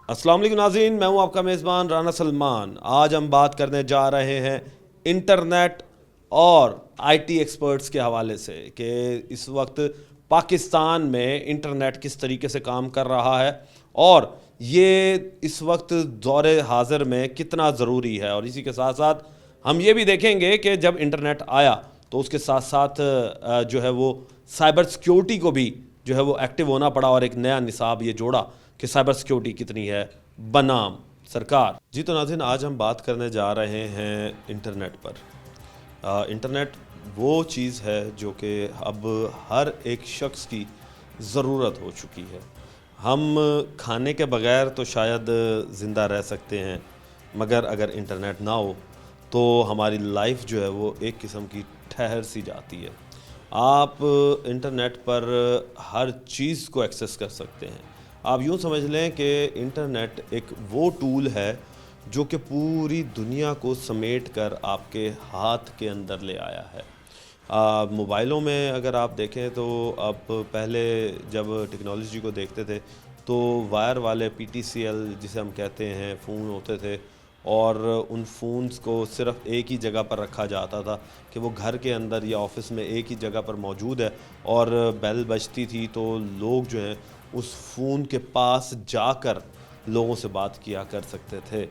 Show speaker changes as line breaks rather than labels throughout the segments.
السلام علیکم ناظرین، میں ہوں آپ کا میزبان رانا سلمان۔ آج ہم بات کرنے جا رہے ہیں انٹرنیٹ اور آئی ٹی ایکسپرٹس کے حوالے سے کہ اس وقت پاکستان میں انٹرنیٹ کس طریقے سے کام کر رہا ہے اور یہ اس وقت دور حاضر میں کتنا ضروری ہے، اور اسی کے ساتھ ساتھ ہم یہ بھی دیکھیں گے کہ جب انٹرنیٹ آیا تو اس کے ساتھ ساتھ جو ہے وہ سائبر سیکیورٹی کو بھی جو ہے وہ ایکٹیو ہونا پڑا اور ایک نیا نصاب یہ جوڑا کہ سائبر سیکیورٹی کتنی ہے بنام سرکار۔ جی تو ناظرین، آج ہم بات کرنے جا رہے ہیں انٹرنیٹ پر۔ انٹرنیٹ وہ چیز ہے جو کہ اب ہر ایک شخص کی ضرورت ہو چکی ہے۔ ہم کھانے کے بغیر تو شاید زندہ رہ سکتے ہیں، مگر اگر انٹرنیٹ نہ ہو تو ہماری لائف جو ہے وہ ایک قسم کی ٹھہر سی جاتی ہے۔ آپ انٹرنیٹ پر ہر چیز کو ایکسیس کر سکتے ہیں۔ آپ یوں سمجھ لیں کہ انٹرنیٹ ایک وہ ٹول ہے جو کہ پوری دنیا کو سمیٹ کر آپ کے ہاتھ کے اندر لے آیا ہے۔ موبائلوں میں اگر آپ دیکھیں تو اب پہلے جب ٹیکنالوجی کو دیکھتے تھے تو وائر والے PTCL جسے ہم کہتے ہیں فون ہوتے تھے، اور ان فونز کو صرف ایک ہی جگہ پر رکھا جاتا تھا کہ وہ گھر کے اندر یا آفس میں ایک ہی جگہ پر موجود ہے، اور بیل بجتی تھی تو لوگ جو ہیں اس فون کے پاس جا کر لوگوں سے بات کیا کر سکتے تھے۔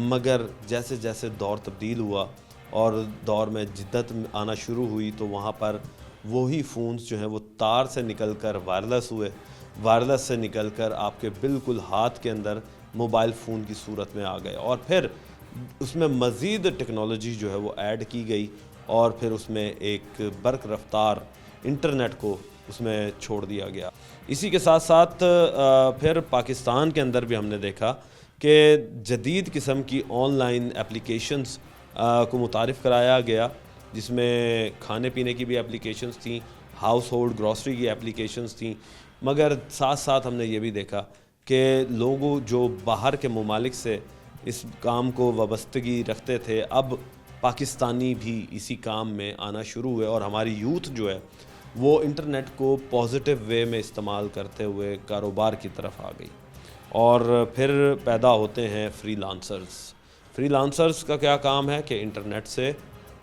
مگر جیسے جیسے دور تبدیل ہوا اور دور میں جدت آنا شروع ہوئی تو وہاں پر وہی فونز جو ہیں وہ تار سے نکل کر وائرلیس ہوئے، وائرلیس سے نکل کر آپ کے بالکل ہاتھ کے اندر موبائل فون کی صورت میں آ گئے، اور پھر اس میں مزید ٹیکنالوجی جو ہے وہ ایڈ کی گئی، اور پھر اس میں ایک برق رفتار انٹرنیٹ کو اس میں چھوڑ دیا گیا۔ اسی کے ساتھ ساتھ پھر پاکستان کے اندر بھی ہم نے دیکھا کہ جدید قسم کی آن لائن اپلیکیشنز کو متعارف کرایا گیا، جس میں کھانے پینے کی بھی اپلیکیشنز تھیں، ہاؤس ہولڈ گروسری کی اپلیکیشنز تھیں، مگر ساتھ ساتھ ہم نے یہ بھی دیکھا کہ لوگوں جو باہر کے ممالک سے اس کام کو وابستگی رکھتے تھے اب پاکستانی بھی اسی کام میں آنا شروع ہوئے، اور ہماری یوتھ جو ہے وہ انٹرنیٹ کو پازیٹیو وے میں استعمال کرتے ہوئے کاروبار کی طرف آ گئی، اور پھر پیدا ہوتے ہیں فری لانسرز۔ فری لانسرز کا کیا کام ہے کہ انٹرنیٹ سے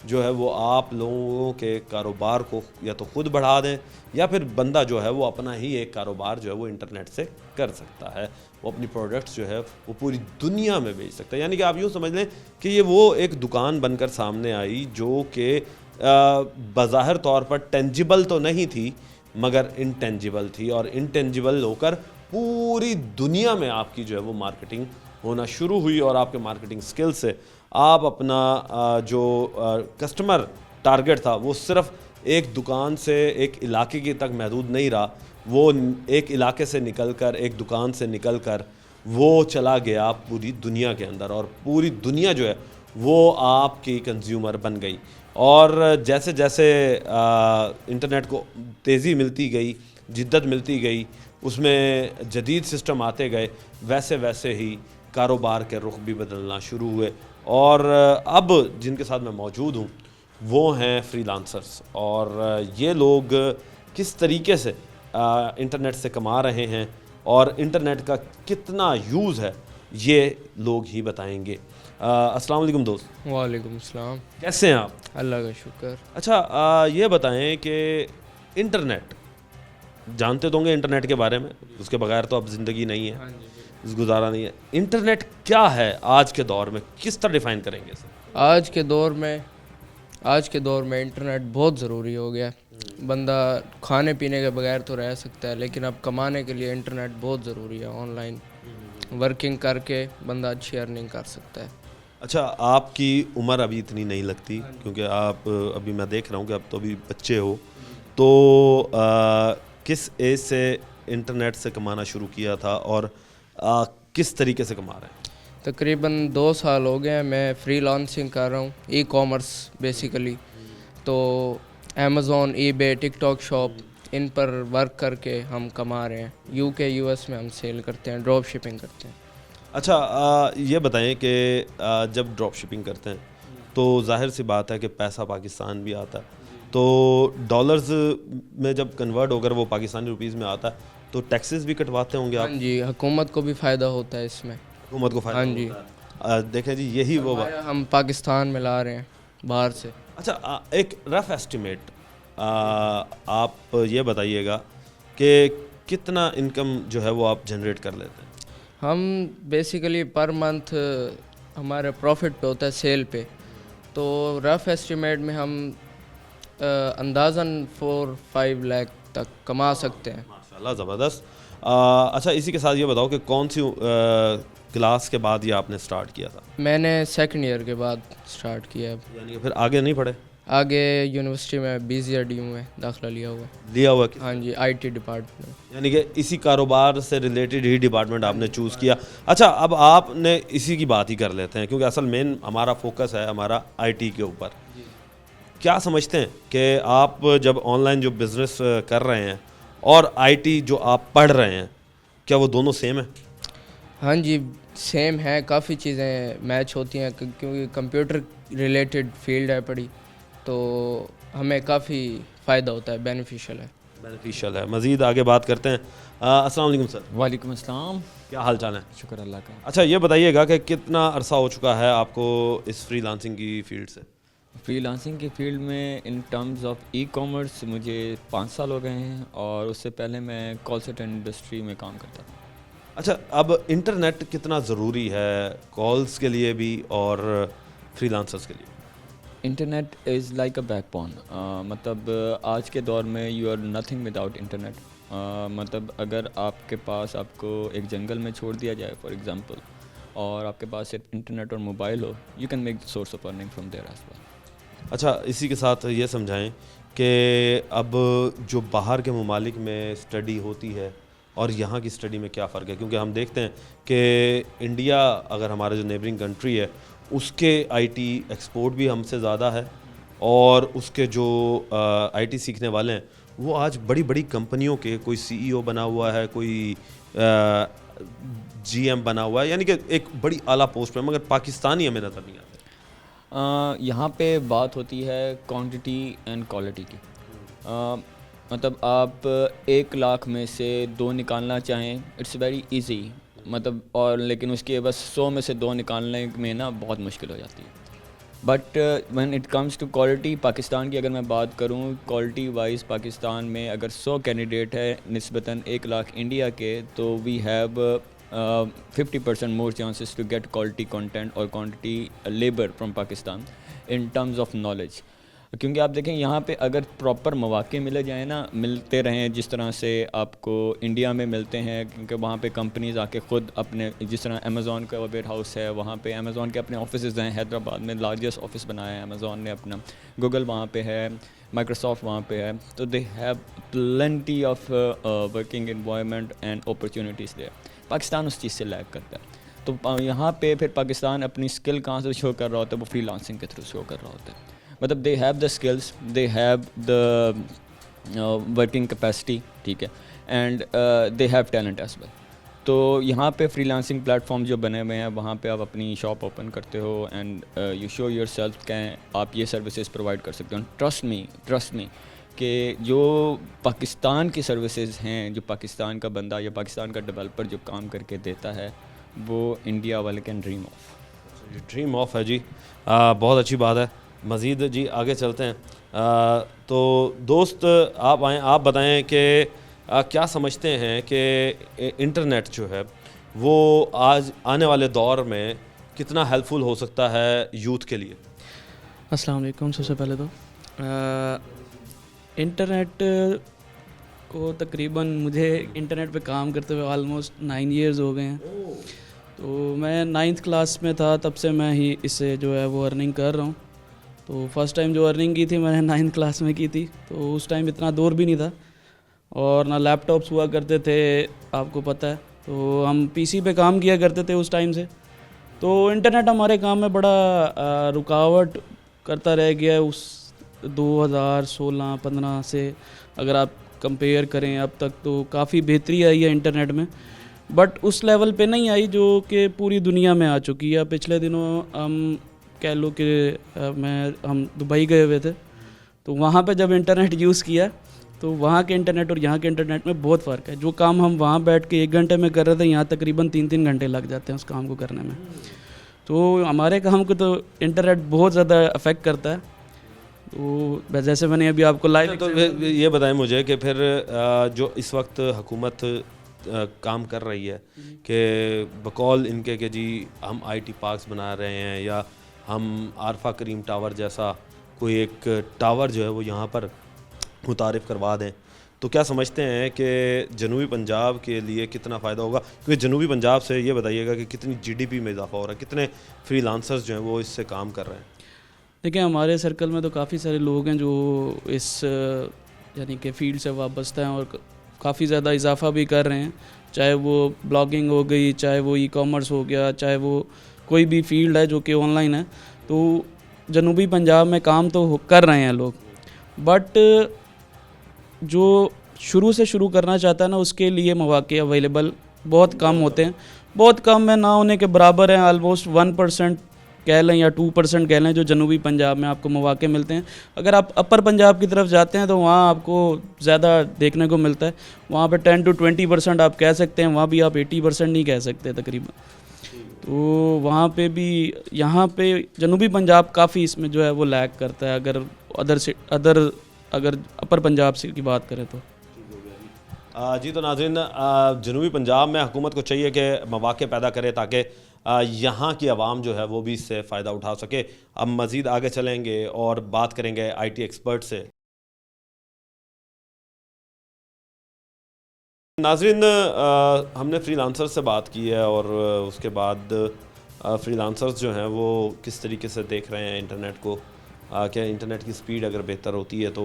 جو ہے وہ آپ لوگوں کے کاروبار کو یا تو خود بڑھا دیں، یا پھر بندہ جو ہے وہ اپنا ہی ایک کاروبار جو ہے وہ انٹرنیٹ سے کر سکتا ہے، وہ اپنی پروڈکٹس جو ہے وہ پوری دنیا میں بیچ سکتا ہے۔ یعنی کہ آپ یوں سمجھ لیں کہ یہ وہ ایک دکان بن کر سامنے آئی جو کہ بظاہر طور پر ٹینجیبل تو نہیں تھی مگر انٹینجیبل تھی، اور انٹینجیبل ہو کر پوری دنیا میں آپ کی جو ہے وہ مارکیٹنگ ہونا شروع ہوئی، اور آپ کے مارکیٹنگ سکل سے آپ اپنا جو کسٹمر ٹارگٹ تھا وہ صرف ایک دکان سے ایک علاقے کی تک محدود نہیں رہا، وہ ایک علاقے سے نکل کر ایک دکان سے نکل کر وہ چلا گیا پوری دنیا کے اندر، اور پوری دنیا جو ہے وہ آپ کی کنزیومر بن گئی۔ اور جیسے جیسے انٹرنیٹ کو تیزی ملتی گئی، جدت ملتی گئی، اس میں جدید سسٹم آتے گئے، ویسے ویسے ہی کاروبار کے رخ بھی بدلنا شروع ہوئے، اور اب جن کے ساتھ میں موجود ہوں وہ ہیں فری لانسرز، اور یہ لوگ کس طریقے سے انٹرنیٹ سے کما رہے ہیں اور انٹرنیٹ کا کتنا یوز ہے یہ لوگ ہی بتائیں گے۔ السلام علیکم دوست۔
وعلیکم السلام۔
کیسے ہیں آپ؟
اللہ کا شکر۔
اچھا، یہ بتائیں کہ انٹرنیٹ جانتے تو ہوں گے انٹرنیٹ کے بارے میں، اس کے بغیر تو اب زندگی نہیں ہے، گزارا نہیں ہے۔ انٹرنیٹ کیا ہے آج کے دور میں، کس طرح ڈیفائن کریں گے سر؟
آج کے دور میں انٹرنیٹ بہت ضروری ہو گیا ہے۔ بندہ کھانے پینے کے بغیر تو رہ سکتا ہے، لیکن اب کمانے کے لیے انٹرنیٹ بہت ضروری ہے۔ آن لائن ورکنگ کر کے بندہ اچھی ارننگ کر سکتا ہے۔
اچھا، آپ کی عمر ابھی اتنی نہیں لگتی کیونکہ آپ ابھی میں دیکھ رہا ہوں کہ اب تو ابھی بچے ہو، تو کس ایج سے انٹرنیٹ سے کمانا شروع کیا تھا اور کس طریقے سے کما رہے ہیں؟
تقریباً 2 سال ہو گئے ہیں میں فری لانسنگ کر رہا ہوں، ای کامرس بیسیکلی، تو امیزون، ای بے، ٹک ٹاک شاپ، ان پر ورک کر کے ہم کما رہے ہیں۔ UK US میں ہم سیل کرتے ہیں، ڈراپ شپنگ کرتے ہیں۔
اچھا، یہ بتائیں کہ جب ڈراپ شپنگ کرتے ہیں تو ظاہر سی بات ہے کہ پیسہ پاکستان بھی آتا ہے، تو ڈالرز میں جب کنورٹ ہو کر وہ پاکستانی روپیز میں آتا ہے تو ٹیکسز بھی کٹواتے ہوں گے آپ؟
ہاں جی، حکومت کو بھی فائدہ ہوتا ہے اس میں.
حکومت کو فائدہ
ہاں جی.
ہوتا ہے. دیکھیں جی یہی وہ بات.
ہم پاکستان میں لا رہے ہیں باہر سے.
اچھا ایک رف ایسٹیمیٹ آپ یہ بتائیے گا کہ کتنا انکم جو ہے وہ آپ جنریٹ کر لیتے ہیں؟
ہم بیسیکلی پر منتھ ہمارا پروفٹ پہ ہوتا ہے سیل پہ, تو رف ایسٹیمیٹ میں ہم اندازاً 4-5 لاکھ تک کما سکتے ہیں.
ماشاءاللہ زبردست. اچھا اسی کے ساتھ یہ بتاؤ کہ کون سی کلاس کے بعد یہ آپ نے سٹارٹ کیا تھا؟
میں نے 2nd ایئر کے بعد سٹارٹ کیا.
یعنی کہ پھر آگے نہیں پڑھے؟
آگے یونیورسٹی میں BCRDU میں داخلہ لیا
ہوا.
ہاں جی, IT ڈپارٹمنٹ.
یعنی کہ اسی کاروبار سے ریلیٹڈ ہی ڈپارٹمنٹ آپ نے چوز کیا. اچھا اب آپ نے اسی کی بات ہی کر لیتے ہیں کیونکہ اصل مین ہمارا فوکس ہے ہمارا IT کے اوپر. کیا سمجھتے ہیں کہ آپ جب آن لائن جو بزنس کر رہے ہیں اور IT جو آپ پڑھ رہے ہیں, کیا وہ دونوں سیم ہیں؟
ہاں جی سیم ہے, کافی چیزیں میچ ہوتی ہیں کیونکہ کمپیوٹر ریلیٹڈ فیلڈ ہے پڑھی, تو ہمیں کافی فائدہ ہوتا ہے, بینیفیشیل ہے.
مزید آگے بات کرتے ہیں. السلام علیکم سر.
وعلیکم السلام.
کیا حال چال ہے؟
شکر اللہ کا.
اچھا یہ بتائیے گا کہ کتنا عرصہ ہو چکا ہے آپ کو اس فری لانسنگ کی فیلڈ سے؟
فری لانسنگ کی فیلڈ میں in terms of e commerce مجھے 5 سال ہو گئے ہیں, اور اس سے پہلے میں کال سینٹر انڈسٹری میں کام کرتا تھا.
اچھا اب انٹرنیٹ کتنا ضروری ہے کالز کے لیے بھی اور فری لانسرز کے لیے؟
Internet is like a backbone. مطلب آج کے دور میں you are nothing without internet. مطلب اگر آپ کے پاس آپ کو ایک جنگل میں چھوڑ دیا جائے فار ایگزامپل, اور آپ کے پاس صرف انٹرنیٹ اور موبائل ہو, you can make source of earning from there as well.
اچھا اسی کے ساتھ یہ سمجھائیں کہ اب جو باہر کے ممالک میں اسٹڈی ہوتی ہے اور یہاں کی اسٹڈی میں کیا فرق ہے, کیونکہ ہم دیکھتے ہیں کہ انڈیا اگر ہمارا جو نیبرنگ کنٹری ہے اس کے IT ایکسپورٹ بھی ہم سے زیادہ ہے, اور اس کے جو IT سیکھنے والے ہیں وہ آج بڑی بڑی کمپنیوں کے کوئی CEO بنا ہوا ہے, کوئی GM بنا ہوا ہے, یعنی کہ ایک بڑی اعلیٰ پوسٹ پہ, مگر پاکستانی ہمیں نظر نہیں آتے.
یہاں پہ بات ہوتی ہے کوانٹٹی اینڈ کوالٹی کی. مطلب آپ 1 لاکھ میں سے 2 نکالنا چاہیں اٹس ویری ایزی, مطلب اور لیکن اس کے بس 100 میں سے 2 نکالنے میں نا بہت مشکل ہو جاتی ہے. But when it comes to quality, Pakistan کی اگر میں بات کروں کوالٹی وائز, پاکستان میں اگر 100 کینڈیڈیٹ ہے نسبتاً 1 لاکھ انڈیا کے, تو we have 50% more chances to get quality content or quantity labor from Pakistan in terms of knowledge. کیونکہ آپ دیکھیں یہاں پہ اگر پراپر مواقع ملے جائیں نا, ملتے رہیں جس طرح سے آپ کو انڈیا میں ملتے ہیں, کیونکہ وہاں پہ کمپنیز آ کے خود اپنے, جس طرح امیزون کا ویئر ہاؤس ہے, وہاں پہ امیزون کے اپنے آفیسز ہیں, حیدرآباد میں لارجسٹ آفس بنایا ہے امیزون نے اپنا, گوگل وہاں پہ ہے, مائیکروسافٹ وہاں پہ ہے, تو they have plenty of working environment and opportunities there. Pakistan اس چیز سے لیگ کرتا ہے. تو یہاں پہ پھر پاکستان اپنی اسکل کہاں سے شو کر رہا ہوتا ہے, وہ فری لانسنگ کے تھرو شو کر رہا ہوتا ہے. مطلب they have the skills, they have the working capacity, ٹھیک ہے, and they have talent as well. تو یہاں پہ فری لانسنگ پلیٹ فارم جو بنے ہوئے ہیں, وہاں پہ آپ اپنی شاپ اوپن کرتے ہو and you show yourself کہ آپ یہ سروسز پرووائڈ کر سکتے ہو. ٹرسٹ می کہ جو پاکستان کی سروسز ہیں, جو پاکستان کا بندہ یا پاکستان کا ڈیولپر جو کام کر کے دیتا ہے, وہ انڈیا والے can dream of.
Dream of ہے جی, بہت اچھی بات ہے. مزید جی آگے چلتے ہیں. تو دوست آپ آئیں, آپ بتائیں کہ کیا سمجھتے ہیں کہ انٹرنیٹ جو ہے وہ آج آنے والے دور میں کتنا ہیلپ فل ہو سکتا ہے یوتھ کے لیے؟
السلام علیکم. سب سے پہلے تو انٹرنیٹ کو تقریباً مجھے انٹرنیٹ پہ کام کرتے ہوئے آلموسٹ 9 ایئرز ہو گئے ہیں. تو میں 9th کلاس میں تھا, تب سے میں ہی اس سے جو ہے وہ ارننگ کر رہا ہوں. تو فرسٹ ٹائم جو ارننگ کی تھی میں نے 9th کلاس میں کی تھی, تو اس ٹائم اتنا دور بھی نہیں تھا اور نہ لیپ ٹاپس ہوا کرتے تھے, آپ کو پتہ ہے. تو ہم PC پہ کام کیا کرتے تھے اس ٹائم سے. تو انٹرنیٹ ہمارے کام میں بڑا رکاوٹ کرتا رہ گیا ہے. اس 2016-15 سے اگر آپ کمپیئر کریں اب تک, تو کافی بہتری آئی ہے انٹرنیٹ میں, بٹ اس لیول پہ نہیں آئی جو کہ پوری دنیا میں آ چکی ہے. پچھلے دنوں ہم کہہ لو کہ ہم دبئی گئے ہوئے تھے, تو وہاں پہ جب انٹرنیٹ یوز کیا تو وہاں کے انٹرنیٹ اور یہاں کے انٹرنیٹ میں بہت فرق ہے. جو کام ہم وہاں بیٹھ کے 1 گھنٹے میں کر رہے تھے یہاں تقریباً 3 گھنٹے لگ جاتے ہیں اس کام کو کرنے میں. تو ہمارے کام کو تو انٹرنیٹ بہت زیادہ افیکٹ کرتا ہے. تو جیسے میں نے ابھی آپ کو لائیو
تو یہ بتائیں مجھے کہ پھر جو اس وقت حکومت کام کر رہی ہے کہ بقول ان کے کہ جی ہم آئی ٹی پارکس بنا رہے ہیں یا ہم عارفہ کریم ٹاور جیسا کوئی ایک ٹاور جو ہے وہ یہاں پر متعارف کروا دیں, تو کیا سمجھتے ہیں کہ جنوبی پنجاب کے لیے کتنا فائدہ ہوگا؟ کیونکہ جنوبی پنجاب سے یہ بتائیے گا کہ کتنی جی ڈی پی میں اضافہ ہو رہا ہے, کتنے فری لانسرز جو ہیں وہ اس سے کام کر رہے ہیں؟
دیکھیں ہمارے سرکل میں تو کافی سارے لوگ ہیں جو اس یعنی کہ فیلڈ سے وابستہ ہیں اور کافی زیادہ اضافہ بھی کر رہے ہیں, چاہے وہ بلاگنگ ہو گئی, چاہے وہ ای کامرس ہو گیا, چاہے وہ کوئی بھی فیلڈ ہے جو کہ آن لائن ہے. تو جنوبی پنجاب میں کام تو کر رہے ہیں لوگ, بٹ جو شروع سے شروع کرنا چاہتا ہے نا اس کے لیے مواقع اویلیبل بہت کم ہوتے ہیں, بہت کم ہے, نہ ہونے کے برابر ہیں. آلموسٹ 1% کہہ لیں یا 2% کہہ لیں جو جنوبی پنجاب میں آپ کو مواقع ملتے ہیں. اگر آپ اپر پنجاب کی طرف جاتے ہیں تو وہاں آپ کو زیادہ دیکھنے کو ملتا ہے. وہاں پہ 10 to 20% آپ کہہ سکتے ہیں, وہاں بھی آپ 80% نہیں کہہ سکتے تقریباً. تو وہاں پہ بھی یہاں پہ جنوبی پنجاب کافی اس میں جو ہے وہ لیگ کرتا ہے اگر اپر پنجاب سے کی بات کریں تو.
جی تو ناظرین, جنوبی پنجاب میں حکومت کو چاہیے کہ مواقع پیدا کرے تاکہ یہاں کی عوام جو ہے وہ بھی اس سے فائدہ اٹھا سکے. اب مزید آگے چلیں گے اور بات کریں گے آئی ٹی ایکسپرٹ سے. ناظرین, ہم نے فری لانسر سے بات کی ہے اور اس کے بعد فری لانسرز جو ہیں وہ کس طریقے سے دیکھ رہے ہیں انٹرنیٹ کو, کہ انٹرنیٹ کی سپیڈ اگر بہتر ہوتی ہے تو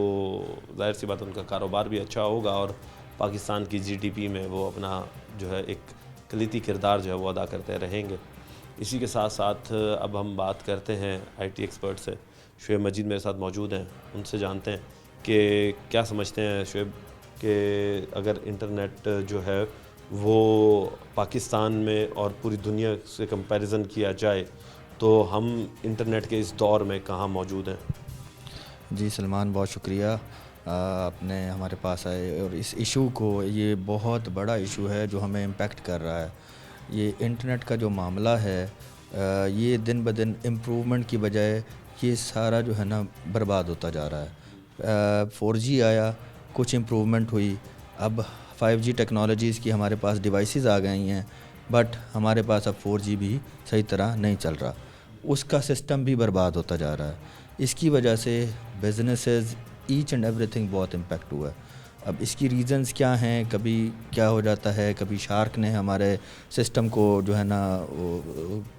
ظاہر سی بات ان کا کاروبار بھی اچھا ہوگا اور پاکستان کی جی ڈی پی میں وہ اپنا جو ہے ایک کلیدی کردار جو ہے وہ ادا کرتے رہیں گے. اسی کے ساتھ ساتھ اب ہم بات کرتے ہیں آئی ٹی ایکسپرٹ سے. شعیب مجید میرے ساتھ موجود ہیں, ان سے جانتے ہیں کہ کیا سمجھتے ہیں شعیب کہ اگر انٹرنیٹ جو ہے وہ پاکستان میں اور پوری دنیا سے کمپیریزن کیا جائے تو ہم انٹرنیٹ کے اس دور میں کہاں موجود ہیں؟
جی سلمان, بہت شکریہ آپ نے ہمارے پاس آئے, اور اس ایشو کو, یہ بہت بڑا ایشو ہے جو ہمیں امپیکٹ کر رہا ہے. یہ انٹرنیٹ کا جو معاملہ ہے یہ دن بدن امپرومنٹ کی بجائے یہ سارا جو ہے نا برباد ہوتا جا رہا ہے. 4G آیا, کچھ امپرومنٹ ہوئی, اب 5G ٹیکنالوجیز کی ہمارے پاس ڈیوائسز آ گئی ہیں, بٹ ہمارے پاس اب 4G بھی صحیح طرح نہیں چل رہا. اس کا سسٹم بھی برباد ہوتا جا رہا ہے. اس کی وجہ سے businesses each and everything بہت امپیکٹ ہوا ہے. اب اس کی ریزنز کیا ہیں, کبھی کیا ہو جاتا ہے, کبھی شارک نے ہمارے سسٹم کو جو ہے نا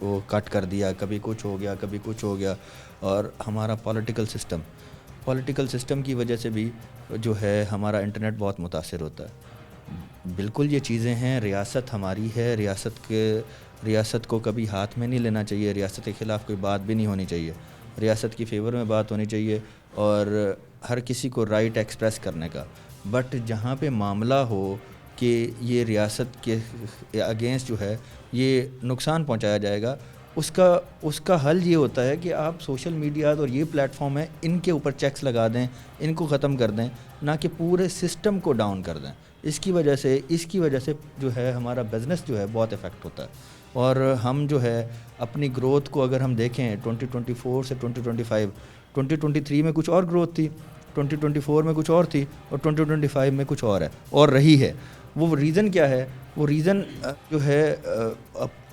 وہ کٹ کر دیا, کبھی کچھ ہو گیا, کبھی کچھ ہو گیا. اور ہمارا پولیٹیکل سسٹم کی وجہ سے بھی جو ہے ہمارا انٹرنیٹ بہت متاثر ہوتا ہے. بالکل یہ چیزیں ہیں, ریاست ہماری ہے, ریاست کو کبھی ہاتھ میں نہیں لینا چاہیے, ریاست کے خلاف کوئی بات بھی نہیں ہونی چاہیے, ریاست کی فیور میں بات ہونی چاہیے اور ہر کسی کو رائٹ ایکسپریس کرنے کا. بٹ جہاں پہ معاملہ ہو کہ یہ ریاست کے اگینسٹ جو ہے یہ نقصان پہنچایا جائے گا, اس کا حل یہ ہوتا ہے کہ آپ سوشل میڈیاز اور یہ پلیٹ فارم ہے ان کے اوپر چیکس لگا دیں, ان کو ختم کر دیں, نہ کہ پورے سسٹم کو ڈاؤن کر دیں. اس کی وجہ سے جو ہے ہمارا بزنس جو ہے بہت افیکٹ ہوتا ہے. اور ہم جو ہے اپنی گروتھ کو اگر ہم دیکھیں 2024 سے 2023 میں کچھ اور گروتھ تھی, 2024 میں کچھ اور تھی, اور 2025 میں کچھ اور ہے اور رہی ہے. وہ ریزن کیا ہے؟ وہ ریزن جو ہے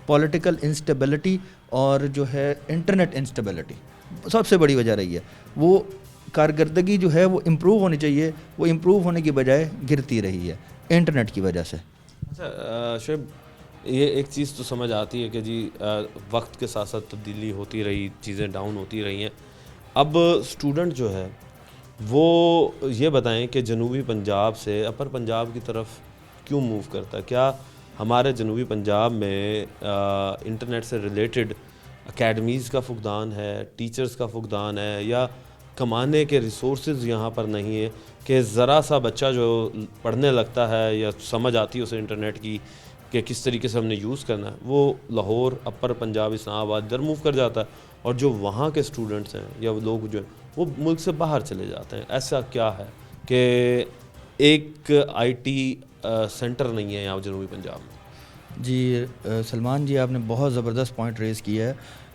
پولیٹیکل انسٹیبلٹی اور جو ہے انٹرنیٹ انسٹیبلٹی سب سے بڑی وجہ رہی ہے. وہ کارکردگی جو ہے وہ امپروو ہونی چاہیے, وہ امپروو ہونے کی بجائے گرتی رہی ہے انٹرنیٹ کی وجہ سے.
اچھا شعیب, یہ ایک چیز تو سمجھ آتی ہے کہ جی وقت کے ساتھ ساتھ تبدیلی ہوتی رہی, چیزیں ڈاؤن ہوتی رہی ہیں. اب اسٹوڈنٹ جو ہے وہ یہ بتائیں کہ جنوبی پنجاب سے اپر پنجاب کی طرف کیوں موو کرتا ہے؟ کیا ہمارے جنوبی پنجاب میں انٹرنیٹ سے ریلیٹڈ اکیڈمیز کا فقدان ہے, ٹیچرز کا فقدان ہے, یا کمانے کے ریسورسز یہاں پر نہیں ہے کہ ذرا سا بچہ جو پڑھنے لگتا ہے یا سمجھ آتی ہے اسے انٹرنیٹ کی کہ کس طریقے سے ہم نے یوز کرنا ہے, وہ لاہور, اپر پنجاب, اسلام آباد ادھر موو کر جاتا ہے, اور جو وہاں کے اسٹوڈنٹس ہیں یا لوگ جو وہ ملک سے باہر چلے جاتے ہیں. ایسا کیا ہے کہ ایک آئی ٹی سینٹر نہیں ہے یہاں جنوبی پنجاب میں؟
جی سلمان جی، آپ نے بہت زبردست پوائنٹ ریز کیا ہے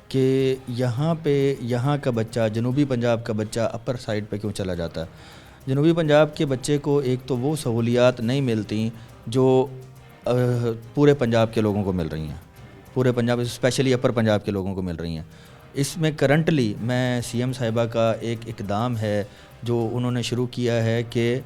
کہ یہاں کا بچہ، جنوبی پنجاب کا بچہ اپر سائڈ پہ کیوں چلا جاتا ہے. جنوبی پنجاب کے بچے کو ایک تو وہ سہولیات نہیں ملتی جو پورے پنجاب کے لوگوں کو مل رہی ہیں، پورے پنجاب اسپیشلی اپر پنجاب کے لوگوں کو مل رہی ہیں. اس میں کرنٹلی میں سی ایم صاحبہ کا ایک اقدام ہے جو انہوں نے شروع کیا ہے کہ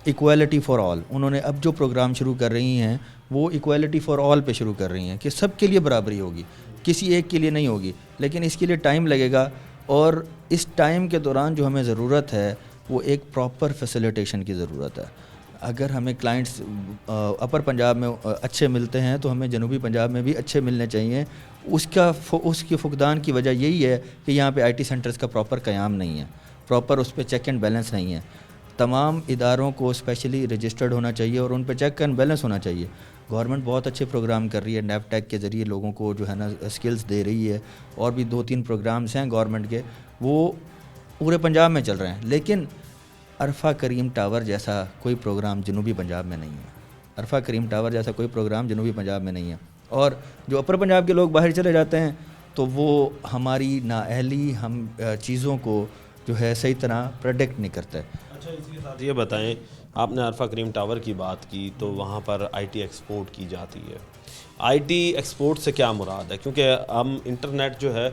ایکویلٹی فار آل. انہوں نے اب جو پروگرام شروع کر رہی ہیں وہ ایکویلٹی فار آل پہ شروع کر رہی ہیں کہ سب کے لیے برابری ہوگی، کسی ایک کے لیے نہیں ہوگی. لیکن اس کے لیے ٹائم لگے گا، اور اس ٹائم کے دوران جو ہمیں ضرورت ہے وہ ایک پراپر فیسیلیٹیشن کی ضرورت ہے. اگر ہمیں کلائنٹس اپر پنجاب میں اچھے ملتے ہیں تو ہمیں جنوبی پنجاب میں بھی اچھے ملنے چاہیے. اس کے فقدان کی وجہ یہی ہے کہ یہاں پہ آئی ٹی سینٹرز کا پراپر قیام نہیں ہے، پراپر اس پہ چیک اینڈ بیلنس نہیں ہے. تمام اداروں کو اسپیشلی رجسٹرڈ ہونا چاہیے اور ان پہ چیک اینڈ بیلنس ہونا چاہیے. گورنمنٹ بہت اچھے پروگرام کر رہی ہے، نیپ ٹیک کے ذریعے لوگوں کو جو ہے نا اسکلز دے رہی ہے، اور بھی 2-3 پروگرامز ہیں گورنمنٹ کے، وہ پورے پنجاب میں چل رہے ہیں. لیکن عرفہ کریم ٹاور جیسا کوئی پروگرام جنوبی پنجاب میں نہیں ہے. عرفہ کریم ٹاور جیسا کوئی پروگرام جنوبی پنجاب میں نہیں ہے. اور جو اپر پنجاب کے لوگ باہر چلے جاتے ہیں تو وہ ہماری نااہلی ہم چیزوں کو جو ہے صحیح طرح پروڈکٹ نہیں کرتے.
اچھا، اسی کے ساتھ یہ بتائیں، آپ نے عرفہ کریم ٹاور کی بات کی تو وہاں پر آئی ٹی ایکسپورٹ کی جاتی ہے. آئی ٹی ایکسپورٹ سے کیا مراد ہے؟ کیونکہ ہم انٹرنیٹ جو ہے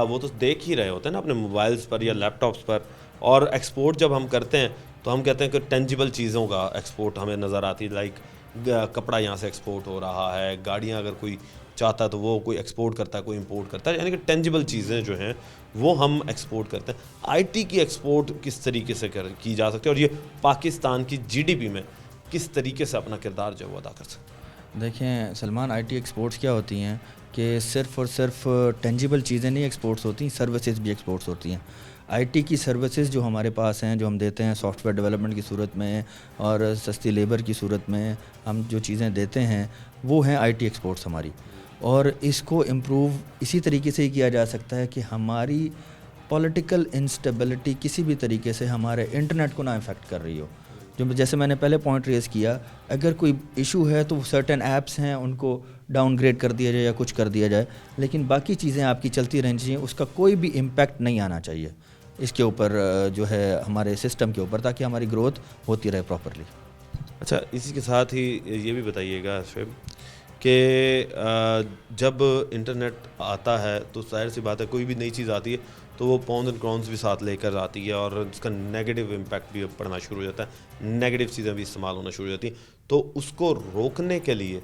وہ تو دیکھ ہی رہے ہوتے ہیں نا اپنے موبائلز پر یا لیپ ٹاپس پر، اور ایکسپورٹ جب ہم کرتے ہیں تو ہم کہتے ہیں کہ ٹینجیبل چیزوں کا ایکسپورٹ ہمیں نظر آتی ہے، لائک کپڑا یہاں سے ایکسپورٹ ہو رہا ہے، گاڑیاں اگر کوئی چاہتا ہے تو وہ کوئی ایکسپورٹ کرتا ہے، کوئی امپورٹ کرتا ہے، یعنی کہ ٹینجیبل چیزیں جو ہیں وہ ہم ایکسپورٹ کرتے ہیں. آئی ٹی کی ایکسپورٹ کس طریقے سے کی جا سکتی ہے، اور یہ پاکستان کی جی ڈی پی میں کس طریقے سے اپنا کردار جو ہے وہ ادا کر سکتے ہیں؟
دیکھیں سلمان، آئی ٹی ایکسپورٹس کیا ہوتی ہیں کہ صرف اور صرف ٹینجیبل چیزیں نہیں ایکسپورٹس ہوتی، سروسز بھی ایکسپورٹس ہوتی ہیں. آئی ٹی کی سروسز جو ہمارے پاس ہیں، جو ہم دیتے ہیں سافٹ ویئر ڈیولپمنٹ کی صورت میں اور سستی لیبر کی صورت میں ہم جو چیزیں دیتے ہیں وہ ہیں آئی ٹی ایکسپورٹس ہماری. اور اس کو امپروو اسی طریقے سے ہی کیا جا سکتا ہے کہ ہماری پولیٹیکل انسٹیبلٹی کسی بھی طریقے سے ہمارے انٹرنیٹ کو نہ افیکٹ کر رہی ہو. جو جیسے میں نے پہلے پوائنٹ ریز کیا، اگر کوئی ایشو ہے تو سرٹن ایپس ہیں ان کو ڈاؤن گریڈ کر دیا جائے یا کچھ کر دیا جائے، لیکن باقی چیزیں آپ کی چلتی رہنی چاہیے، اس کا کوئی بھی امپیکٹ نہیں آنا چاہیے اس کے اوپر، جو ہے ہمارے سسٹم کے اوپر، تاکہ ہماری گروتھ ہوتی رہے پراپرلی.
اچھا، اسی کے ساتھ ہی یہ بھی بتائیے گا شعیب کہ جب انٹرنیٹ آتا ہے تو ظاہر سی بات ہے کوئی بھی نئی چیز آتی ہے تو وہ پونز اینڈ کرونز بھی ساتھ لے کر آتی ہے، اور اس کا نیگیٹو امپیکٹ بھی پڑنا شروع ہو جاتا ہے، نیگیٹو چیزیں بھی استعمال ہونا شروع ہو جاتی ہیں. تو اس کو روکنے کے لیے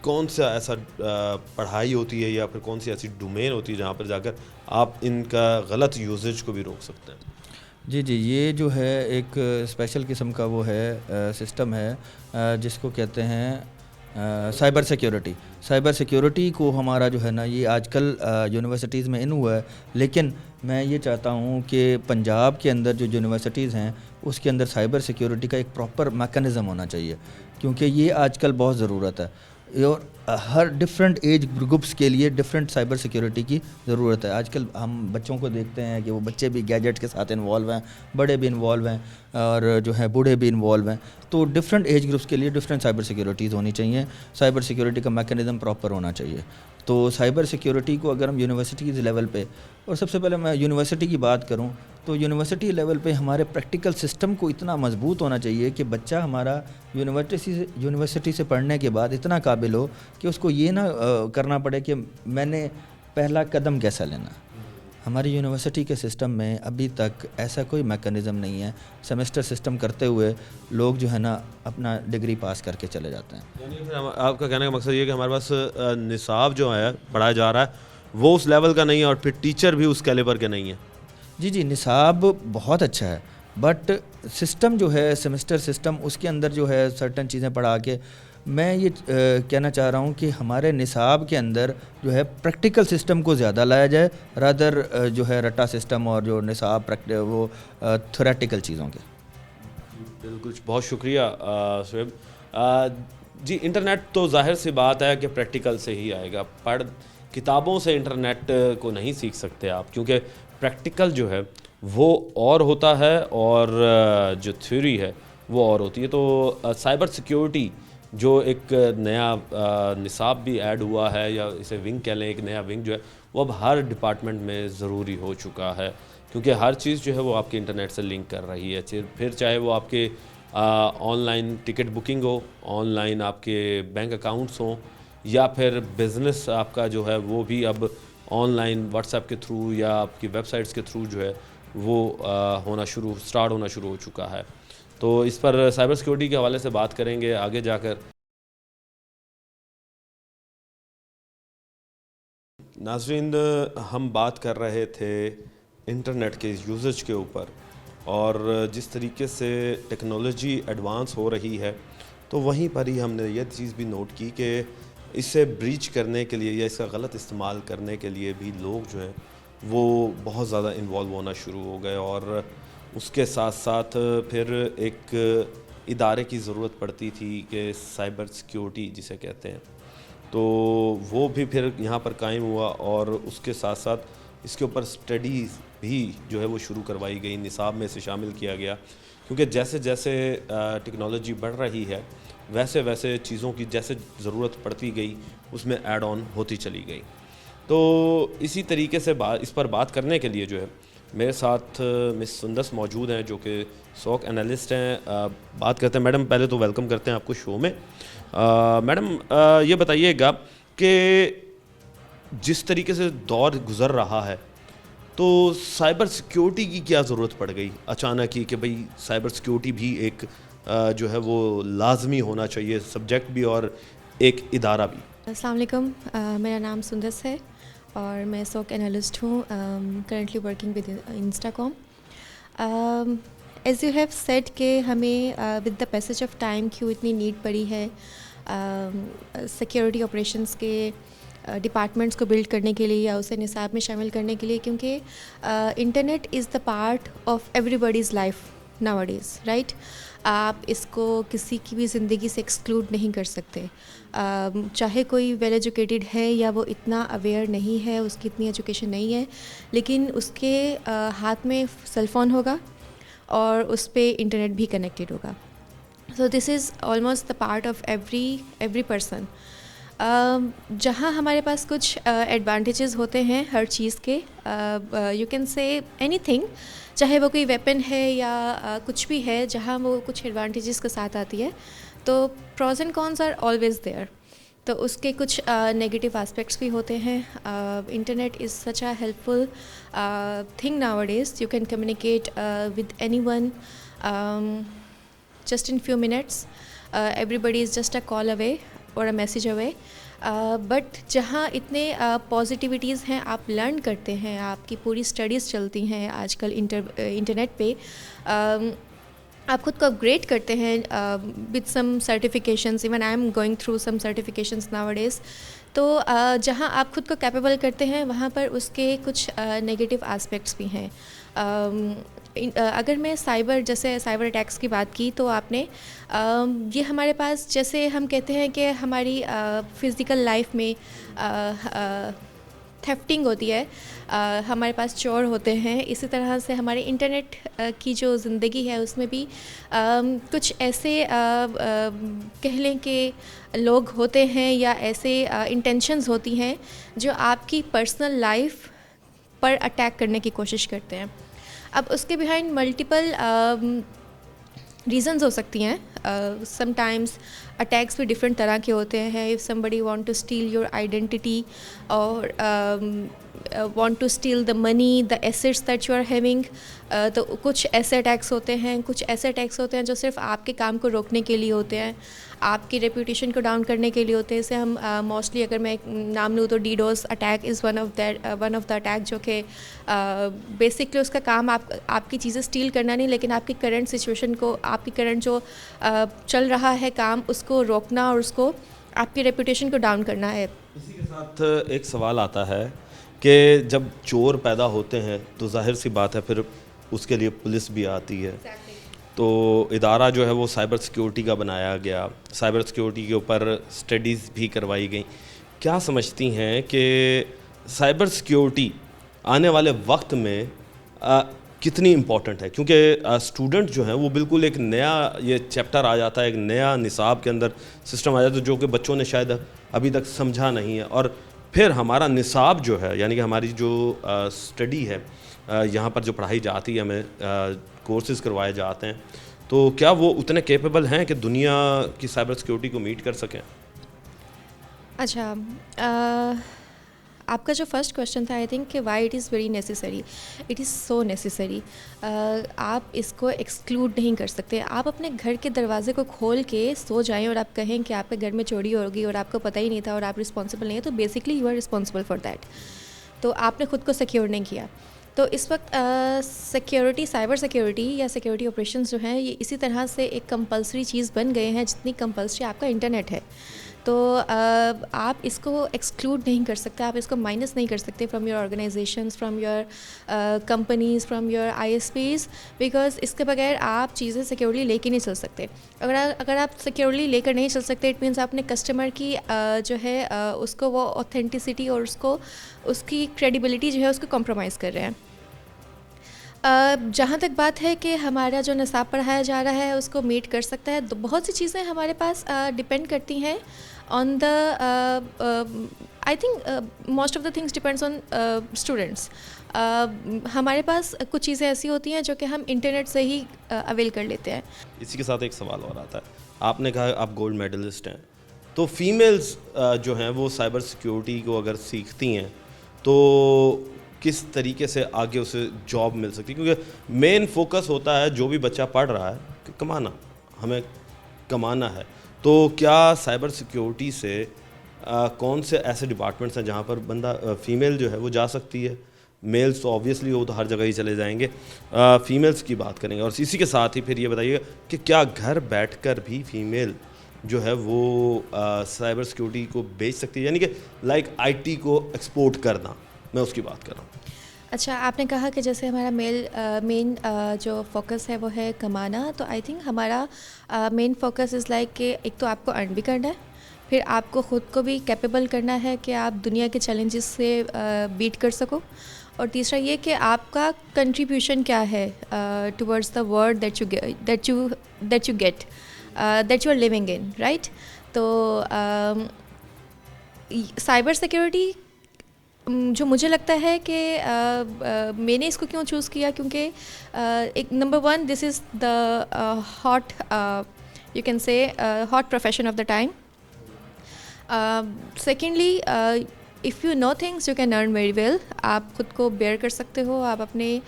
کون سا ایسا پڑھائی ہوتی ہے یا پھر کون سی ایسی ڈومین ہوتی ہے جہاں پر جا کر آپ ان کا غلط یوزیج کو بھی روک سکتے ہیں؟
جی، یہ جو ہے ایک اسپیشل قسم کا وہ ہے سسٹم ہے جس کو کہتے ہیں سائبر سیکیورٹی. سائبر سیکیورٹی کو ہمارا جو ہے نا یہ آج کل یونیورسٹیز میں ان ہوا ہے، لیکن میں یہ چاہتا ہوں کہ پنجاب کے اندر جو یونیورسٹیز ہیں اس کے اندر سائبر سیکیورٹی کا ایک پراپر میکانزم ہونا چاہیے، کیونکہ یہ آج کل بہت ضرورت ہے. اور ہر ڈفرینٹ ایج گروپس کے لیے ڈفرینٹ سائبر سیکیورٹی کی ضرورت ہے. آج کل ہم بچوں کو دیکھتے ہیں کہ وہ بچے بھی گیجٹ کے ساتھ انوالو ہیں، بڑے بھی انوالو ہیں، اور جو ہے بوڑھے بھی انوالو ہیں. تو ڈفرینٹ ایج گروپس کے لیے ڈفرینٹ سائبر سیکیورٹیز ہونی چاہیے، سائبر سیکیورٹی کا میکانزم پراپر ہونا چاہیے. تو سائبر سیکیورٹی کو اگر ہم یونیورسٹیز لیول پہ، اور سب سے پہلے میں یونیورسٹی کی بات کروں تو یونیورسٹی لیول پہ ہمارے پریکٹیکل سسٹم کو اتنا مضبوط ہونا چاہیے کہ بچہ ہمارا یونیورسٹی سے پڑھنے کے بعد اتنا قابل ہو کہ اس کو یہ نہ کرنا پڑے کہ میں نے پہلا قدم کیسا لینا. ہماری یونیورسٹی کے سسٹم میں ابھی تک ایسا کوئی میکانزم نہیں ہے. سیمسٹر سسٹم کرتے ہوئے لوگ جو ہے نا اپنا ڈگری پاس کر کے چلے جاتے ہیں.
یعنی آپ کا کہنے کا مقصد یہ ہے کہ ہمارے پاس نصاب جو ہے پڑھایا جا رہا ہے وہ اس لیول کا نہیں ہے، اور پھر ٹیچر بھی اس کیلیبر کے نہیں ہیں.
جی، نصاب بہت اچھا ہے، بٹ سسٹم جو ہے سیمسٹر سسٹم اس کے اندر جو ہے سرٹن چیزیں پڑھا کے، میں یہ کہنا چاہ رہا ہوں کہ ہمارے نصاب کے اندر جو ہے پریکٹیکل سسٹم کو زیادہ لایا جائے، رادر جو ہے رٹا سسٹم اور جو نصاب وہ تھیوریٹیکل چیزوں کے.
بالکل، بہت شکریہ شعیب. جی، انٹرنیٹ تو ظاہر سی بات ہے کہ پریکٹیکل سے ہی آئے گا. کتابوں سے انٹرنیٹ کو نہیں سیکھ سکتے آپ، کیونکہ پریکٹیکل جو ہے وہ اور ہوتا ہے اور جو تھیوری ہے وہ اور ہوتی ہے. تو سائبر سیکیورٹی جو ایک نیا نصاب بھی ایڈ ہوا ہے, یا اسے ونگ کہہ لیں, ایک نیا ونگ جو ہے وہ اب ہر ڈپارٹمنٹ میں ضروری ہو چکا ہے, کیونکہ ہر چیز جو ہے وہ آپ کے انٹرنیٹ سے لنک کر رہی ہے. پھر چاہے وہ آپ کے on line ticket booking who, on line آپ کے بینک اکاؤنٹس ہوں, یا پھر بزنس آپ کا جو ہے وہ بھی اب آن لائن واٹس ایپ کے تھرو یا آپ کی ویب سائٹس کے تھرو جو ہے وہ اسٹارٹ ہونا شروع ہو چکا ہے. تو اس پر سائبر سیکیورٹی کے حوالے سے بات کریں گے آگے جا کر. ناظرین, ہم بات کر رہے تھے انٹرنیٹ کے یوزج کے اوپر, اور جس طریقے سے ٹیکنالوجی ایڈوانس ہو رہی ہے تو وہیں پر ہی ہم نے یہ چیز بھی نوٹ کی کہ اسے بریچ کرنے کے لیے یا اس کا غلط استعمال کرنے کے لیے بھی لوگ جو ہیں وہ بہت زیادہ انوالو ہونا شروع ہو گئے, اور اس کے ساتھ ساتھ پھر ایک ادارے کی ضرورت پڑتی تھی کہ سائبر سیکیورٹی جسے کہتے ہیں, تو وہ بھی پھر یہاں پر قائم ہوا, اور اس کے ساتھ ساتھ اس کے اوپر اسٹڈیز بھی جو ہے وہ شروع کروائی گئی, نصاب میں سے شامل کیا گیا, کیونکہ جیسے جیسے ٹیکنالوجی بڑھ رہی ہے ویسے ویسے چیزوں کی جیسے ضرورت پڑتی گئی اس میں ایڈ آن ہوتی چلی گئی. تو اسی طریقے سے اس پر بات کرنے کے لیے جو ہے میرے ساتھ مس سندس موجود ہیں جو کہ سوک انالسٹ ہیں. بات کرتے ہیں, میڈم پہلے تو ویلکم کرتے ہیں آپ کو شو میں. میڈم یہ بتائیے گا کہ جس طریقے سے دور گزر رہا ہے تو سائبر سیکیورٹی کی کیا ضرورت پڑ گئی اچانک ہی کہ بھئی سائبر سیکیورٹی بھی ایک جو ہے وہ لازمی ہونا چاہیے, سبجیکٹ بھی اور ایک ادارہ بھی.
السلام علیکم, میرا نام سندس ہے اور میں سوک انالسٹ ہوں, currently working with Instacom. As you have said کہ ہمیں with the passage of time کیوں اتنی نیڈ پڑی ہے سیکیورٹی آپریشنس کے ڈپارٹمنٹس کو بلڈ کرنے کے لیے یا اسے نصاب میں شامل کرنے کے لیے, کیونکہ internet is the part of everybody's life nowadays, right. آپ اس کو کسی کی بھی زندگی سے ایکسکلوڈ نہیں کر سکتے, چاہے کوئی ویل ایجوکیٹڈ ہے یا وہ اتنا اویئر نہیں ہے, اس کی اتنی ایجوکیشن نہیں ہے, لیکن اس کے ہاتھ میں سیل فون ہوگا اور اس پہ انٹرنیٹ بھی کنیکٹڈ ہوگا. So this is almost the part of every person. جہاں ہمارے پاس کچھ ایڈوانٹیجز ہوتے ہیں ہر چیز کے, یو کین سے اینی تھنگ, چاہے وہ کوئی ویپن ہے یا کچھ بھی ہے, جہاں وہ کچھ ایڈوانٹیجز کے ساتھ آتی ہے, تو pros and cons are always there. تو اس کے کچھ نگیٹو آسپیکٹس بھی ہوتے ہیں. Internet is such a helpful thing nowadays. You can communicate with anyone just in few minutes. Everybody is just a call away or a message away. But جہاں اتنے پازیٹیوٹیز ہیں, آپ learn کرتے ہیں, آپ کی پوری studies چلتی ہیں آج کل انٹرنیٹ پہ, آپ خود کو اپگریڈ کرتے ہیں with some certifications. Even I am going through some certifications nowadays. تو جہاں آپ خود کو کیپیبل کرتے ہیں وہاں پر اس کے کچھ نگیٹو آسپیکٹس بھی ہیں. اگر میں جیسے سائبر اٹیکس کی بات کی تو آپ نے یہ ہمارے پاس, جیسے ہم کہتے ہیں کہ ہماری فزیکل لائف میں تھیفٹنگ ہوتی ہے, ہمارے پاس چور ہوتے ہیں, اسی طرح سے ہمارے انٹرنیٹ کی جو زندگی ہے اس میں بھی کچھ ایسے کہہ لیں کہ لوگ ہوتے ہیں یا ایسے انٹینشنز ہوتی ہیں جو آپ کی پرسنل لائف پر اٹیک کرنے کی کوشش کرتے ہیں. اب اس کے بیہائنڈ ملٹیپل ریزنز ہو سکتی ہیں. سم ٹائمز اٹیکس بھی ڈفرینٹ طرح کے ہوتے ہیں. If somebody want to steal your identity اور want to steal the money, the assets that you are having, تو کچھ ایسے اٹیکس ہوتے ہیں. کچھ ایسے اٹیکس ہوتے ہیں جو صرف آپ کے کام کو روکنے کے لیے ہوتے ہیں, آپ کی ریپوٹیشن کو ڈاؤن کرنے کے لیے ہوتے ہیں. اسے ہم موسٹلی اگر میں نام لوں تو DDoS attack is one of the attack, جو کہ بیسکلی اس کا کام آپ کی چیزیں اسٹیل کرنا نہیں, لیکن آپ کی کرنٹ سچویشن کو, آپ کی کرنٹ جو چل رہا ہے کام, اس کو روکنا اور اس کو آپ کی ریپوٹیشن کو ڈاؤن کرنا ہے.
اسی کے ساتھ ایک سوال آتا ہے کہ جب چور پیدا ہوتے ہیں تو ظاہر سی بات ہے پھر اس کے لیے پولیس بھی آتی ہے. تو ادارہ جو ہے وہ سائبر سیکیورٹی کا بنایا گیا, سائبر سیکیورٹی کے اوپر اسٹڈیز بھی کروائی گئیں. کیا سمجھتی ہیں کہ سائبر سیکیورٹی آنے والے وقت میں کتنی امپورٹنٹ ہے؟ کیونکہ اسٹوڈنٹ جو ہیں وہ بالکل ایک نیا یہ چیپٹر آ جاتا ہے, ایک نیا نصاب کے اندر سسٹم آ جاتا ہے جو کہ بچوں نے شاید ابھی تک سمجھا نہیں ہے, اور پھر ہمارا نصاب جو ہے یعنی کہ ہماری جو اسٹڈی ہے یہاں پر جو پڑھائی جاتی ہے, ہمیں کورسز کروائے جاتے ہیں, تو کیا وہ اتنے کیپیبل ہیں کہ دنیا کی سائبر سیکیورٹی کو میٹ کر سکیں؟
اچھا, آپ کا جو فرسٹ کویشچن تھا, آئی تھنک کہ why it is very necessary. It is so necessary. آپ اس کو ایکسکلوڈ نہیں کر سکتے. آپ اپنے گھر کے دروازے کو کھول کے سو جائیں اور آپ کہیں کہ آپ کے گھر میں چوری ہوگی اور آپ کو پتہ ہی نہیں تھا اور آپ رسپانسبل نہیں ہیں, تو basically you are responsible for that. تو آپ نے خود کو سیکیور نہیں کیا. تو اس وقت سیکیورٹی, سائبر سیکیورٹی یا سیکیورٹی آپریشنز جو ہیں یہ اسی طرح سے ایک کمپلسری چیز بن گئے ہیں جتنی کمپلسری آپ کا انٹرنیٹ ہے. تو آپ اس کو ایکسکلوڈ نہیں کر سکتے, آپ اس کو مائنس نہیں کر سکتے from your organisations, from your companies, from your ISPs, because اس کے بغیر آپ چیزیں سیکیورلی لے کے نہیں چل سکتے. اگر آپ سیکیورلی لے کر نہیں چل سکتے, اٹ مینس آپ نے کسٹمر کی جو ہے اس کو وہ اوتھینٹسٹی اور اس کی کریڈیبلٹی جو ہے اس کو کمپرومائز کر رہے ہیں. جہاں تک بات ہے کہ ہمارا جو نصاب پڑھایا جا رہا ہے اس کو میٹ کر سکتا ہے, تو بہت سی چیزیں ہمارے پاس ڈپینڈ کرتی ہیں on the, I think most of the things depends on students. ہمارے پاس کچھ چیزیں ایسی ہوتی ہیں جو کہ ہم انٹرنیٹ سے ہی اویل کر لیتے ہیں.
اسی کے ساتھ ایک سوال اور آتا ہے, آپ نے کہا آپ گولڈ میڈلسٹ ہیں, تو فیمیلز جو ہیں وہ سائبر سیکیورٹی کو اگر سیکھتی ہیں تو کس طریقے سے آگے اسے جاب مل سکتی ہے؟ کیونکہ مین فوکس ہوتا ہے جو بھی بچہ پڑھ رہا ہے کہ کمانا, ہمیں کمانا ہے. تو کیا سائبر سیکیورٹی سے کون سے ایسے ڈپارٹمنٹس ہیں جہاں پر بندہ فیمیل جو ہے وہ جا سکتی ہے؟ میلز تو آبویسلی وہ تو ہر جگہ ہی چلے جائیں گے, فیمیلز کی بات کریں گے. اور اسی کے ساتھ ہی پھر یہ بتائیے کہ کیا گھر بیٹھ کر بھی فیمیل جو ہے وہ سائبر سیکیورٹی کو بیچ سکتی ہے, یعنی کہ لائک آئی ٹی کو ایکسپورٹ کرنا, میں اس کی بات کر رہا ہوں.
اچھا, آپ نے کہا کہ جیسے ہمارا مین جو فوکس ہے وہ ہے کمانا, تو آئی تھنک ہمارا مین فوکس از لائک کہ ایک تو آپ کو ارن بھی کرنا ہے, پھر آپ کو خود کو بھی کیپیبل کرنا ہے کہ آپ دنیا کے چیلنجز سے بیٹ کر سکو, اور تیسرا یہ کہ آپ کا کنٹریبیوشن کیا ہے towards the world that you get that you are living in, right. تو سائبر سیکیورٹی جو مجھے لگتا ہے کہ میں نے اس کو کیوں چوز کیا, کیونکہ ایک number one, this is the hot, you can say hot profession of the time. Secondly, if you know things you can earn very well. آپ خود کو بیئر کر سکتے ہو, آپ اپنے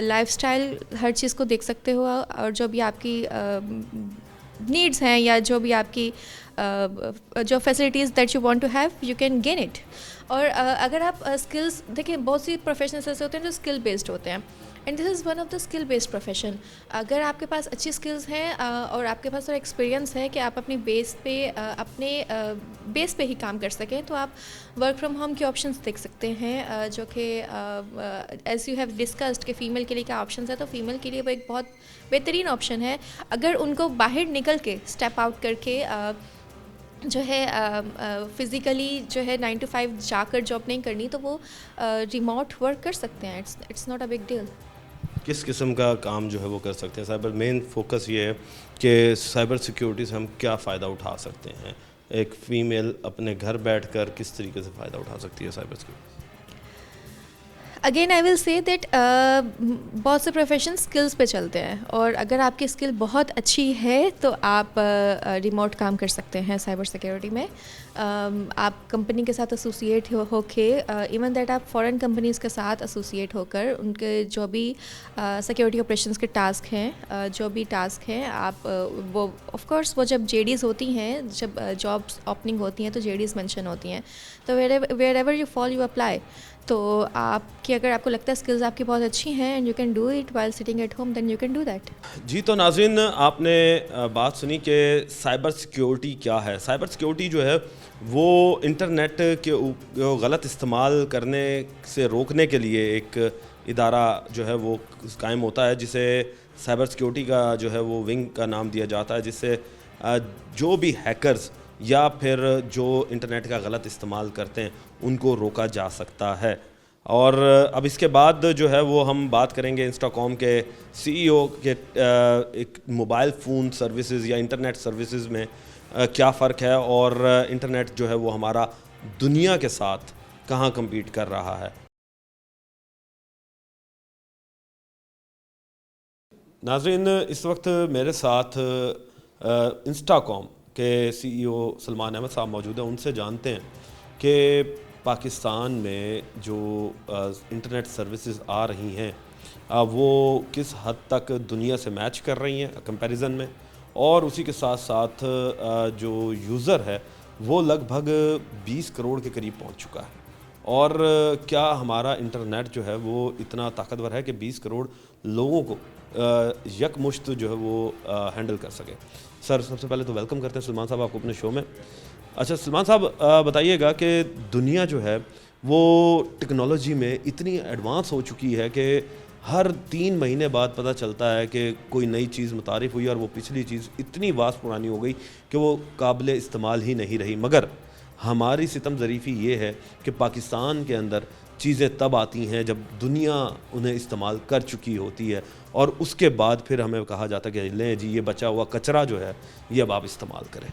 لائف اسٹائل ہر چیز کو دیکھ سکتے ہو, اور جو بھی آپ کی نیڈس ہیں یا جو بھی آپ کی جو facilities that you want to have, you can gain it. اور اگر آپ اسکلس دیکھیں, بہت سی پروفیشنس ایسے ہوتے ہیں جو اسکل بیسڈ ہوتے ہیں, and this is one of the skill based profession. اگر آپ کے پاس اچھی اسکلز ہیں اور آپ کے پاس تھوڑا ایکسپیرینس ہے کہ آپ اپنی بیس پہ ہی کام کر سکیں, تو آپ ورک فرام ہوم کے آپشنس دیکھ سکتے ہیں, جو کہ ایز یو ہیو ڈسکسڈ کہ فیمیل کے لیے کیا آپشنس ہے, تو فیمیل کے لیے وہ ایک بہت بہترین آپشن ہے. اگر ان کو باہر نکل کے اسٹیپ آؤٹ کر کے جو ہے فزیکلی جو ہے 9 to 5 جا کر جاب نہیں کرنی, تو وہ ریموٹ ورک کر سکتے ہیں. It's not a big deal.
کس قسم کا کام جو ہے وہ کر سکتے ہیں؟ سائبر مین فوکس یہ ہے کہ سائبر سیکیورٹی سے ہم کیا فائدہ اٹھا سکتے ہیں, ایک فیمیل اپنے گھر بیٹھ کر کس طریقے سے فائدہ اٹھا سکتی ہے سائبر سیکیورٹی؟
اگین آئی ول سے دیٹ بہت سے پروفیشن اسکلس پہ چلتے ہیں, اور اگر آپ کی اسکل بہت اچھی ہے تو آپ ریموٹ کام کر سکتے ہیں سائبر سیکیورٹی میں. آپ کمپنی کے ساتھ ایسوسیٹ ہو کے, ایون دیٹ آپ فورن کمپنیز کے ساتھ ایسوسیٹ ہو کر ان کے جو بھی سیکیورٹی آپریشنس کے ٹاسک ہیں, آپ وہ آف کورس وہ جب جے ڈیز ہوتی ہیں, جب جابس اوپننگ ہوتی ہیں تو جے ڈیز مینشن ہوتی ہیں, تو where ever you fall you apply. تو آپ کی اگر آپ کو لگتا ہے اسکلز آپ کی بہت اچھی ہیں and you can do it while sitting at home, then you can do that.
جی, تو ناظرین آپ نے بات سنی کہ سائبر سیکیورٹی کیا ہے. سائبر سیکیورٹی جو ہے وہ انٹرنیٹ کے غلط استعمال کرنے سے روکنے کے لیے ایک ادارہ جو ہے وہ قائم ہوتا ہے, جسے سائبر سیکیورٹی کا جو ہے وہ ونگ کا نام دیا جاتا ہے, جس سے جو بھی ہیکرز یا پھر جو انٹرنیٹ کا غلط استعمال کرتے ہیں ان کو روکا جا سکتا ہے. اور اب اس کے بعد جو ہے وہ ہم بات کریں گے انسٹاکام کے سی ای او کے ایک موبائل فون سروسز یا انٹرنیٹ سروسز میں کیا فرق ہے اور انٹرنیٹ جو ہے وہ ہمارا دنیا کے ساتھ کہاں کمپیٹ کر رہا ہے. ناظرین اس وقت میرے ساتھ انسٹاکام کے سی ای او سلمان احمد صاحب موجود ہیں. ان سے جانتے ہیں کہ پاکستان میں جو انٹرنیٹ سروسز آ رہی ہیں وہ کس حد تک دنیا سے میچ کر رہی ہیں کمپیریزن میں, اور اسی کے ساتھ ساتھ جو یوزر ہے وہ لگ بھگ 20 کروڑ کے قریب پہنچ چکا ہے, اور کیا ہمارا انٹرنیٹ جو ہے وہ اتنا طاقتور ہے کہ 20 کروڑ لوگوں کو یک مشت جو ہے وہ ہینڈل کر سکے. سر سب سے پہلے تو ویلکم کرتے ہیں سلمان صاحب آپ کو اپنے شو میں. اچھا سلمان صاحب بتائیے گا کہ دنیا جو ہے وہ ٹیکنالوجی میں اتنی ایڈوانس ہو چکی ہے کہ ہر 3 مہینے بعد پتہ چلتا ہے کہ کوئی نئی چیز متعارف ہوئی اور وہ پچھلی چیز اتنی واس پرانی ہو گئی کہ وہ قابل استعمال ہی نہیں رہی. مگر ہماری ستم ظریفی یہ ہے کہ پاکستان کے اندر چیزیں تب آتی ہیں جب دنیا انہیں استعمال کر چکی ہوتی ہے, اور اس کے بعد پھر ہمیں کہا جاتا ہے کہ لیں جی یہ بچا ہوا کچرا جو ہے یہ اب آپ استعمال کریں.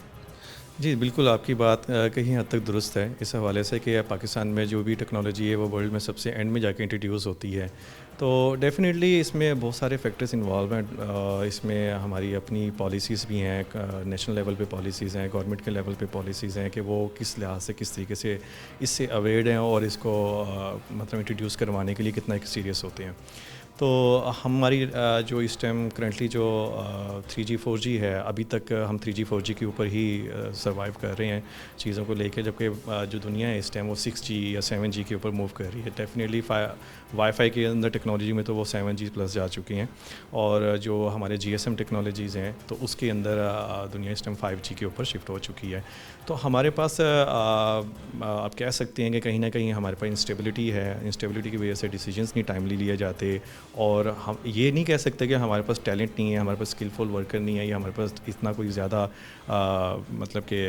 جی بالکل آپ کی بات کہیں حد تک درست ہے اس حوالے سے کہ پاکستان میں جو بھی ٹیکنالوجی ہے وہ ورلڈ میں سب سے اینڈ میں جا کے انٹروڈیوس ہوتی ہے. تو ڈیفینیٹلی اس میں بہت سارے فیکٹرز انوالو ہیں. اس میں ہماری اپنی پالیسیز بھی ہیں, نیشنل لیول پہ پالیسیز ہیں, گورنمنٹ کے لیول پہ پالیسیز ہیں کہ وہ کس لحاظ سے کس طریقے سے اس سے اویئرڈ ہیں اور اس کو مطلب انٹروڈیوس کروانے کے لیے کتنا سیریس ہوتے ہیں. تو ہماری جو اس ٹائم کرنٹلی جو 3G 4G ہے, ابھی تک ہم 3G 4G کے اوپر ہی سروائیو کر رہے ہیں چیزوں کو لے کے, جبکہ جو دنیا ہے اس ٹائم وہ 6G یا 7G کے اوپر موو کر رہی ہے. ڈیفینیٹلی وائی فائی کے اندر ٹیکنالوجی میں تو وہ 7G پلس جا چکی ہیں, اور جو ہمارے GSM ٹیکنالوجیز ہیں تو اس کے اندر دنیا اس ٹائم 5G کے اوپر شفٹ ہو چکی ہے. تو ہمارے پاس آپ کہہ سکتے ہیں کہ کہیں نہ کہیں ہمارے پاس انسٹیبلٹی ہے. انسٹیبلٹی کی وجہ سے ڈیسیجنس نہیں ٹائملی لیے جاتے, اور ہم یہ نہیں کہہ سکتے کہ ہمارے پاس ٹیلنٹ نہیں ہے, ہمارے پاس اسکلفل ورکر نہیں ہے, یا ہمارے پاس اتنا کوئی زیادہ مطلب کہ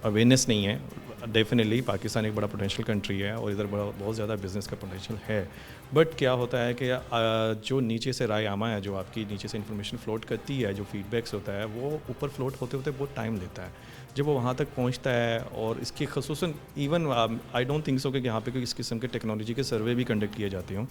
اویئرنیس نہیں ہے. ڈیفینیٹلی پاکستان ایک بڑا پوٹینشیل کنٹری ہے اور ادھر بہت زیادہ بزنس کا پوٹینشیل ہے. بٹ کیا ہوتا ہے کہ جو نیچے سے رائے عامہ ہے, جو آپ کی نیچے سے انفارمیشن فلوٹ کرتی ہے, جو فیڈ بیکس ہوتا ہے, وہ اوپر فلوٹ ہوتے ہوتے بہت ٹائم لیتا ہے جب وہ وہاں تک پہنچتا ہے. اور اس کی خصوصاً even I don't think so کہ یہاں پہ کوئی اس قسم کے ٹیکنالوجی کے سروے بھی کنڈکٹ کیے جاتے ہوں.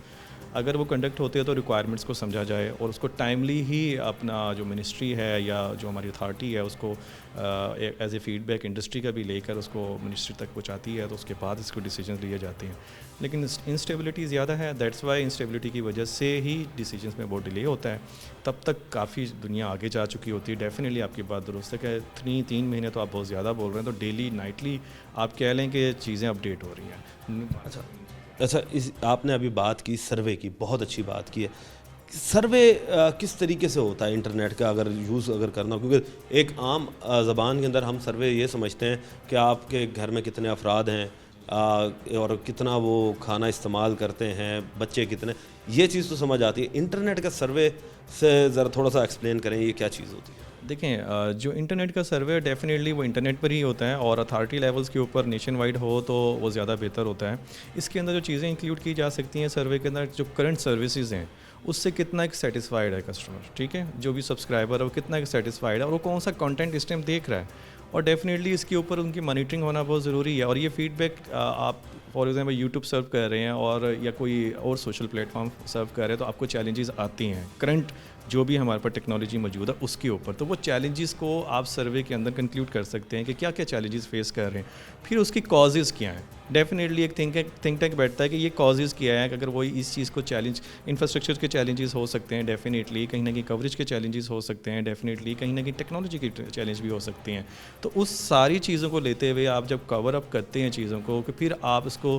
اگر وہ کنڈکٹ ہوتے ہیں تو ریکوائرمنٹس کو سمجھا جائے اور اس کو ٹائملی ہی اپنا جو منسٹری ہے یا جو ہماری اتھارٹی ہے اس کو as a feedback industry کا بھی لے کر اس کو منسٹری تک پہنچاتی ہے, تو اس کے بعد اس کو ڈیسیجنز لیے جاتے ہیں. لیکن انسٹیبلٹی زیادہ ہے, دیٹس وائی انسٹیبلٹی کی وجہ سے ہی ڈیسیجنس میں بہت ڈیلے ہوتا ہے. تب تک کافی دنیا آگے جا چکی ہوتی ہے. ڈیفینیٹلی آپ کی بات درست ہے کہ 3 مہینے تو آپ بہت زیادہ بول رہے ہیں, تو ڈیلی نائٹلی آپ کہہ لیں کہ چیزیں اپڈیٹ ہو رہی ہیں.
اچھا آپ نے ابھی بات کی سروے کی, بہت اچھی بات کی ہے. سروے کس طریقے سے ہوتا ہے انٹرنیٹ کا اگر یوز کرنا, کیونکہ ایک عام زبان کے اندر ہم سروے یہ سمجھتے ہیں کہ آپ کے گھر میں کتنے افراد ہیں اور کتنا وہ کھانا استعمال کرتے ہیں, بچے کتنے, یہ چیز تو سمجھ آتی ہے. انٹرنیٹ کا سروے سے ذرا تھوڑا سا ایکسپلین کریں یہ کیا چیز ہوتی ہے.
دیکھیں جو انٹرنیٹ کا سروے ڈیفینیٹلی وہ انٹرنیٹ پر ہی ہوتا ہے, اور اتھارٹی لیولز کے اوپر نیشن وائڈ ہو تو وہ زیادہ بہتر ہوتا ہے. اس کے اندر جو چیزیں انکلیوڈ کی جا سکتی ہیں سروے کے اندر, جو کرنٹ سروسز ہیں اس سے کتنا ایک سیٹسفائیڈ ہے کسٹمر, ٹھیک ہے, جو بھی سبسکرائبر ہے وہ کتنا ایک سیٹسفائیڈ ہے, اور وہ کون سا کانٹینٹ اس ٹائم دیکھ رہا ہے. اور ڈیفینیٹلی اس کے اوپر ان کی مانیٹرنگ ہونا بہت ضروری ہے. اور یہ فیڈ بیک آپ فار ایگزامپل یوٹیوب سرو کر رہے ہیں اور یا کوئی اور سوشل پلیٹ فارم سرو کر رہے ہیں, تو آپ کو چیلنجز آتی ہیں کرنٹ جو بھی ہمارے پاس ٹیکنالوجی موجود ہے اس کے اوپر. تو وہ چیلنجز کو آپ سروے کے اندر کنکلیوڈ کر سکتے ہیں کہ کیا کیا چیلنجز فیس کر رہے ہیں, پھر اس کی کازز کیا ہیں. ڈیفینیٹلی ایک تھنک ٹینک بیٹھتا ہے کہ یہ کازز کیا ہے, کہ اگر وہی اس چیز کو چیلنج, انفراسٹرکچر کے چیلنجز ہو سکتے ہیں, ڈیفینیٹلی کہیں نہ کہیں کوریج کے چیلنجز ہو سکتے ہیں, ڈیفینیٹلی کہیں نہ کہیں ٹیکنالوجی کے چیلنج بھی ہو سکتے ہیں. تو اس ساری چیزوں کو لیتے ہوئے آپ جب کور اپ کرتے ہیں چیزوں کو, کہ پھر آپ اس کو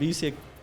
20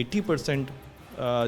80%